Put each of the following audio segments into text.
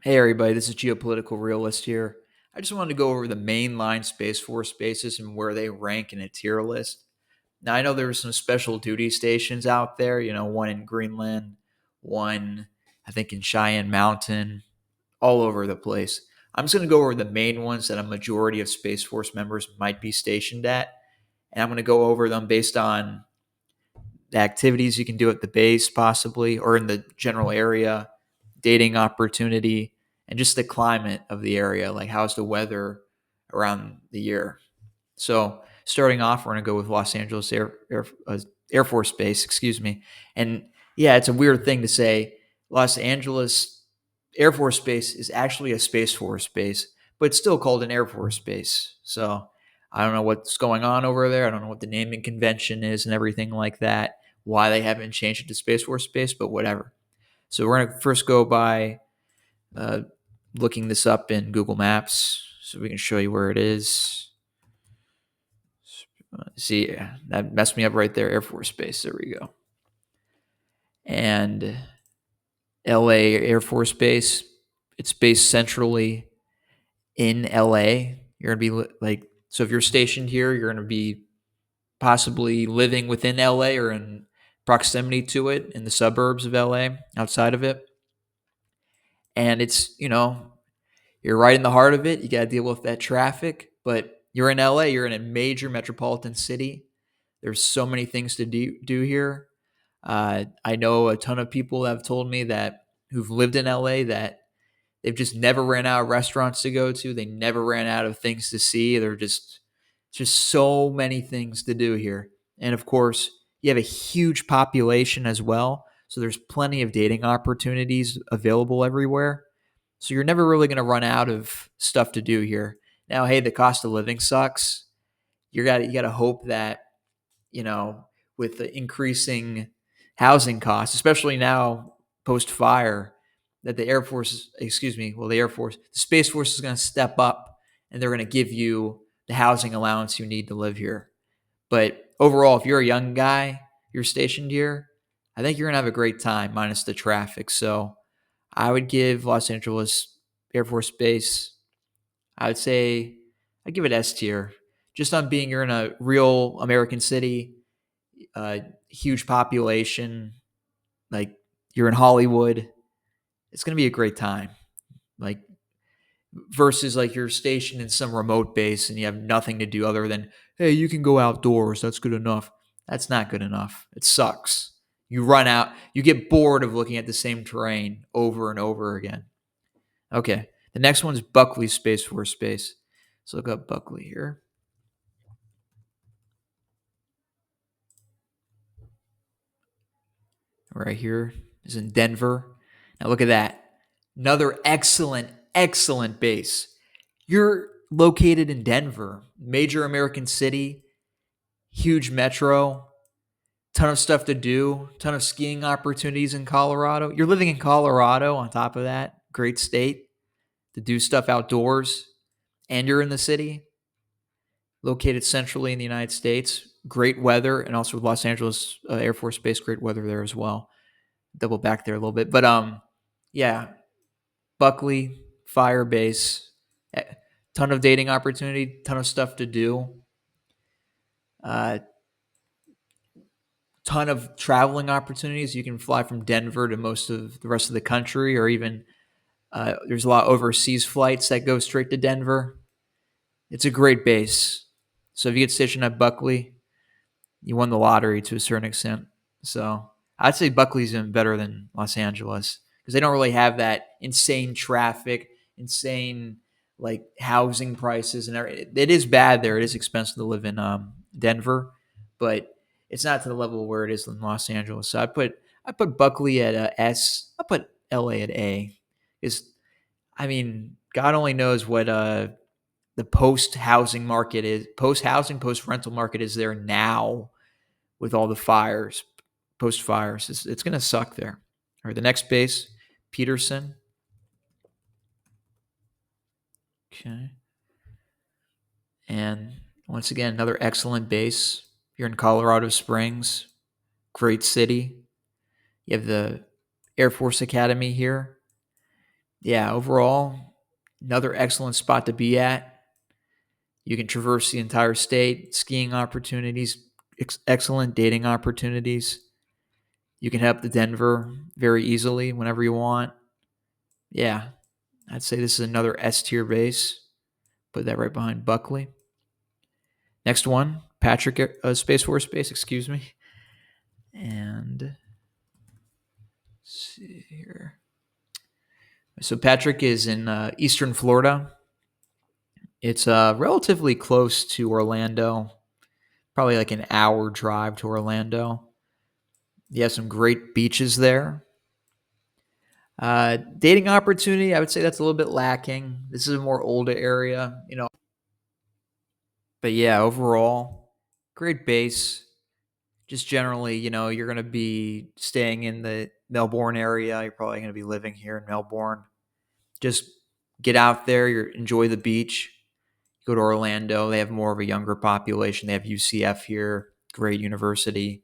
Hey everybody, this is Geopolitical Realist here. I just wanted to go over the mainline Space Force bases and where they rank in a tier list. Now I know there are some special duty stations out there, one in Greenland, one I think in Cheyenne Mountain, all over the place. I'm just going to go over the main ones that a majority of Space Force members might be stationed at, and I'm going to go over them based on the activities you can do at the base possibly or in the general area, dating opportunity, and just the climate of the area. Like, how's the weather around the year? So, starting off, we're going to go with Los Angeles Air Force Base, excuse me. And yeah, it's a weird thing to say. Los Angeles Air Force Base is actually a Space Force base, but it's still called an Air Force Base. So, I don't know what's going on over there. I don't know what the naming convention is and everything like that, why they haven't changed it to Space Force Base, but whatever. So, we're going to first go by uh, looking this up in Google Maps so we can show you where it is. See, that messed me up right there. Air Force Base. There we go. And LA Air Force Base. It's based centrally in LA. You're going to be so if you're stationed here, you're going to be possibly living within LA or in proximity to it in the suburbs of LA, outside of it. And it's, you're right in the heart of it. You got to deal with that traffic, but you're in LA, you're in a major metropolitan city. There's so many things to do here. I know a ton of people that have told me that who've lived in LA that they've just never ran out of restaurants to go to. They never ran out of things to see. They're just so many things to do here. And of course, you have a huge population as well. So there's plenty of dating opportunities available everywhere. So you're never really going to run out of stuff to do here. Now, hey, the cost of living sucks. You got to hope that, you know, with the increasing housing costs, especially now post fire, that the Air Force, the Space Force is going to step up and they're going to give you the housing allowance you need to live here. But overall, if you're a young guy, you're stationed here, I think you're going to have a great time minus the traffic. So I would give Los Angeles Air Force Base, I would say I'd give it S tier. Just on being you're in a real American city, huge population, like you're in Hollywood. It's going to be a great time. Like versus like you're stationed in some remote base and you have nothing to do other than, hey, you can go outdoors. That's good enough. That's not good enough. It sucks. You run out, you get bored of looking at the same terrain over and over again. Okay. The next one's Buckley Space Force Base. So look up Buckley here. Right here is in Denver. Now look at that. Another excellent base. You're located in Denver, major American city, huge metro, ton of stuff to do, ton of skiing opportunities in Colorado. You're living in Colorado on top of that. Great state to do stuff outdoors, and you're in the city, located centrally in the United States. Great weather, and also Los Angeles Air Force Base, great weather there as well. Double back there a little bit, but yeah, Buckley Fire Base, ton of dating opportunity, ton of stuff to do, uh, ton of traveling opportunities. You can fly from Denver to most of the rest of the country, or even there's a lot of overseas flights that go straight to Denver. It's a great base. So if you get stationed at Buckley, you won the lottery to a certain extent. So I'd say Buckley's even better than Los Angeles because they don't really have that insane traffic, insane like housing prices, and everything. It is bad there. It is expensive to live in Denver, but it's not to the level where it is in Los Angeles. So I put Buckley at a S. I put LA at A. Is I mean, God only knows what the post housing market is, post housing, post rental market is there now with all the fires, post fires. It's going to suck there. All right, the next base, Peterson. Okay. And once again, another excellent base. You're in Colorado Springs, great city. You have the Air Force Academy here. yeah, overall, another excellent spot to be at. You can traverse the entire state, skiing opportunities, excellent dating opportunities. You can head up to Denver very easily whenever you want. Yeah, I'd say this is another S tier base. Put that right behind Buckley. Next one, Patrick Space Force Base, excuse me. And let's see here. So Patrick is in eastern Florida. It's relatively close to Orlando, probably like an hour drive to Orlando. You have some great beaches there. Dating opportunity, I would say that's a little bit lacking. This is a more older area, But yeah, overall, great base. Just generally, you're going to be staying in the Melbourne area. You're probably going to be living here in Melbourne. Just get out there, enjoy the beach. Go to Orlando. They have more of a younger population. They have UCF here, great university.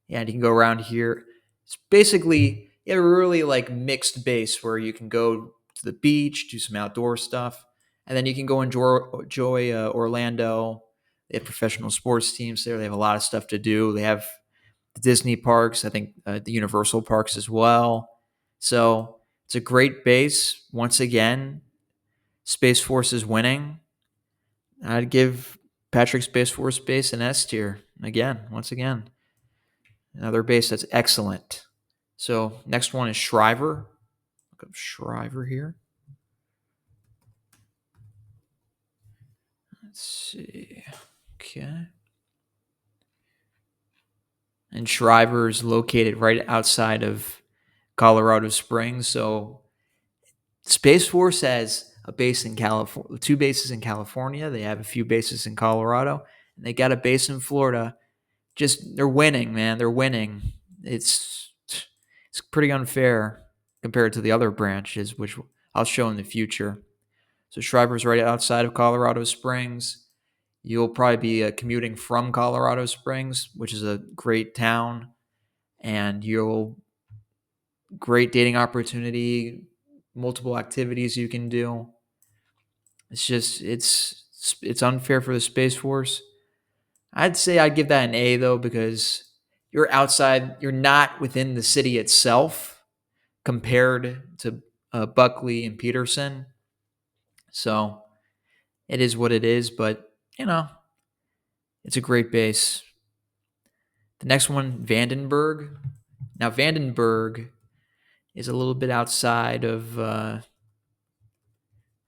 Yeah, and you can go around here. It's basically a really like mixed base where you can go to the beach, do some outdoor stuff, and then you can go enjoy Orlando. They have professional sports teams there. They have a lot of stuff to do. They have the Disney parks, I think the Universal parks as well. So it's a great base. Once again, Space Force is winning. I'd give Patrick Space Force base an S tier. Once again, another base that's excellent. So next one is Shriver. Look up Shriver here. Let's see. Okay. And Shriver is located right outside of Colorado Springs. So Space Force has a base in California, 2 bases in California. They have a few bases in Colorado, and they got a base in Florida. Just they're winning, man. They're winning. It's pretty unfair compared to the other branches, which I'll show in the future. So Shriver's right outside of Colorado Springs. You'll probably be commuting from Colorado Springs, which is a great town, and you'll great dating opportunity, multiple activities you can do. It's just it's unfair for the Space Force. I'd say I'd give that an A though because you're outside, you're not within the city itself compared to Buckley and Peterson. So it is what it is, but it's a great base. The next one, Vandenberg. Now Vandenberg is a little bit outside of.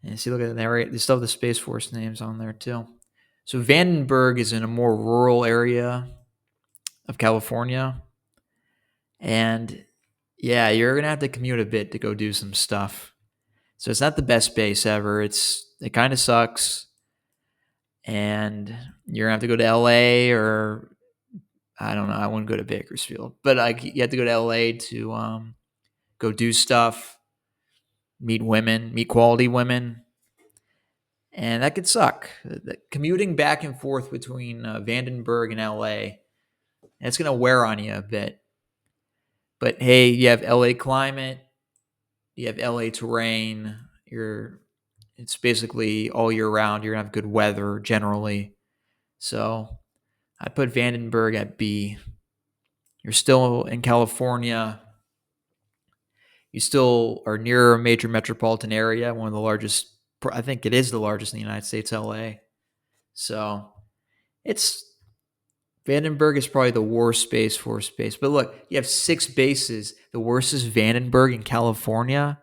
And see, look at that. They still have the Space Force names on there too. So Vandenberg is in a more rural area of California, and yeah, you're gonna have to commute a bit to go do some stuff. So it's not the best base ever. It kind of sucks, and you're gonna have to go to LA or I don't know. I wouldn't go to Bakersfield, but you have to go to LA to go do stuff, meet women, meet quality women, and that could suck. Commuting back and forth between Vandenberg and LA, it's gonna wear on you a bit. But hey, you have LA climate, you have LA terrain. It's basically all year round. You're gonna have good weather generally. So I put Vandenberg at B. You're still in California. You still are near a major metropolitan area, one of the largest. I think it is the largest in the United States, LA. So it's Vandenberg is probably the worst Space Force base. But look, you have 6 bases. The worst is Vandenberg in California.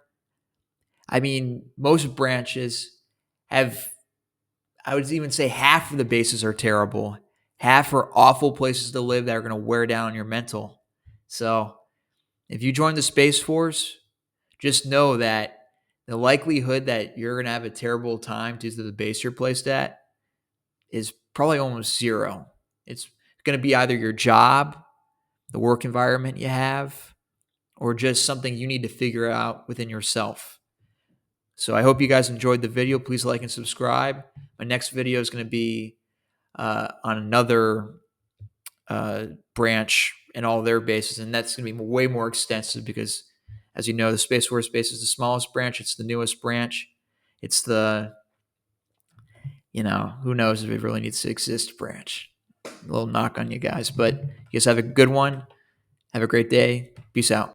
I mean, most branches have, I would even say half of the bases are terrible. Half are awful places to live that are going to wear down your mental. So if you join the Space Force, just know that the likelihood that you're going to have a terrible time due to the base you're placed at is probably almost zero. It's going to be either your job, the work environment you have, or just something you need to figure out within yourself. So I hope you guys enjoyed the video. Please like and subscribe. My next video is going to be on another branch and all their bases, and that's going to be way more extensive because As you know, the Space Force base is the smallest branch. It's the newest branch. It's the, who knows if it really needs to exist branch. A little knock on you guys. But you guys have a good one. Have a great day. Peace out.